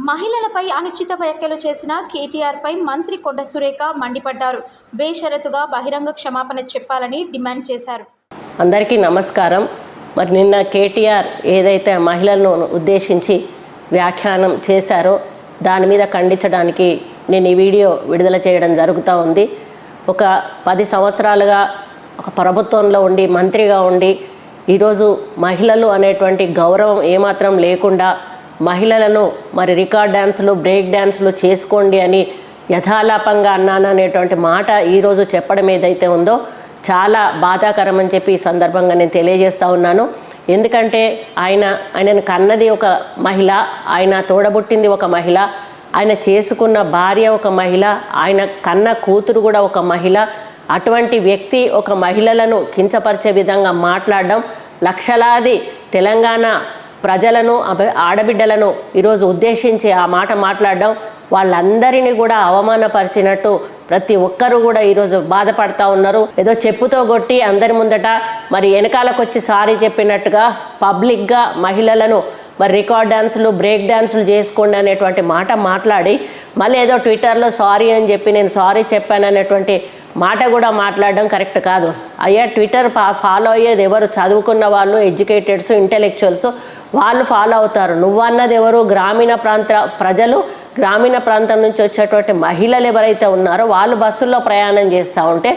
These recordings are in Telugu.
మహిళలపై అనుచిత వ్యాఖ్యలు చేసిన కేటీఆర్పై మంత్రి కొండ సురేఖ మండిపడ్డారు. బేషరతుగా బహిరంగ క్షమాపణ చెప్పాలని డిమాండ్ చేశారు. అందరికీ నమస్కారం. మరి నిన్న కేటీఆర్ ఏదైతే మహిళలను ఉద్దేశించి వ్యాఖ్యానం చేశారో దాని మీద ఖండించడానికి నేను ఈ వీడియో విడుదల చేయడం జరుగుతూ ఉంది. ఒక 10 సంవత్సరాలుగా ఒక ప్రభుత్వంలో ఉండి మంత్రిగా ఉండి ఈరోజు మహిళలు అనేటువంటి గౌరవం ఏమాత్రం లేకుండా మహిళలను మరి రికార్డ్ డ్యాన్సులు బ్రేక్ డ్యాన్సులు చేసుకోండి అని యథాలాపంగా అన్నాను అనేటువంటి మాట ఈరోజు చెప్పడం ఏదైతే ఉందో చాలా బాధాకరం అని చెప్పి ఈ సందర్భంగా నేను తెలియజేస్తూ ఉన్నాను. ఎందుకంటే ఆయనను కన్నది ఒక మహిళ, ఆయన తోడబుట్టింది ఒక మహిళ, ఆయన చేసుకున్న భార్య ఒక మహిళ, ఆయన కన్న కూతురు కూడా ఒక మహిళ. అటువంటి వ్యక్తి ఒక మహిళలను కించపరిచే విధంగా మాట్లాడడం, లక్షలాది తెలంగాణ ప్రజలను ఆడబిడ్డలను ఈరోజు ఉద్దేశించి ఆ మాట మాట్లాడడం, వాళ్ళందరినీ కూడా అవమానపరిచినట్టు ప్రతి ఒక్కరు కూడా ఈరోజు బాధపడతా ఉన్నారు. ఏదో చెప్పుతో కొట్టి అందరి ముందట మరి వెనకాలకు వచ్చి సారీ చెప్పినట్టుగా పబ్లిక్గా మహిళలను మరి రికార్డ్ డ్యాన్సులు బ్రేక్ డ్యాన్సులు చేసుకోండి అనేటువంటి మాట మాట్లాడి మళ్ళీ ఏదో ట్విట్టర్లో సారీ అని చెప్పి నేను సారీ చెప్పాను అనేటువంటి మాట కూడా మాట్లాడడం కరెక్ట్ కాదు. అయ్యా, ట్విట్టర్ ఫాలో అయ్యేది ఎవరు? చదువుకున్న వాళ్ళు, ఎడ్యుకేటెడ్స్, ఇంటెలెక్చువల్స్, వాళ్ళు ఫాలో అవుతారు. నువ్వన్నది ఎవరు? గ్రామీణ ప్రాంత ప్రజలు, గ్రామీణ ప్రాంతం నుంచి వచ్చేటువంటి మహిళలు ఎవరైతే ఉన్నారో వాళ్ళు బస్సుల్లో ప్రయాణం చేస్తూ ఉంటే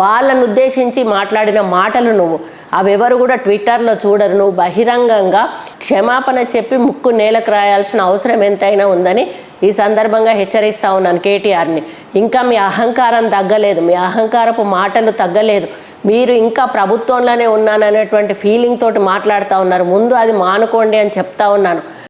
వాళ్ళను ఉద్దేశించి మాట్లాడిన మాటలు నువ్వు అవెవరు కూడా ట్విట్టర్లో చూడరు. నువ్వు బహిరంగంగా క్షమాపణ చెప్పి ముక్కు నేలకు రాయాల్సిన అవసరం ఎంతైనా ఉందని ఈ సందర్భంగా హెచ్చరిస్తూ ఉన్నాను కేటీఆర్ని. ఇంకా మీ అహంకారం తగ్గలేదు, మీ అహంకారపు మాటలు తగ్గలేదు. మీరు ఇంకా ప్రభుత్వంలోనే ఉన్నాననేటువంటి ఫీలింగ్ తోటి మాట్లాడుతూ ఉన్నారు. ముందు అది మానుకోండి అని చెప్తా ఉన్నాను.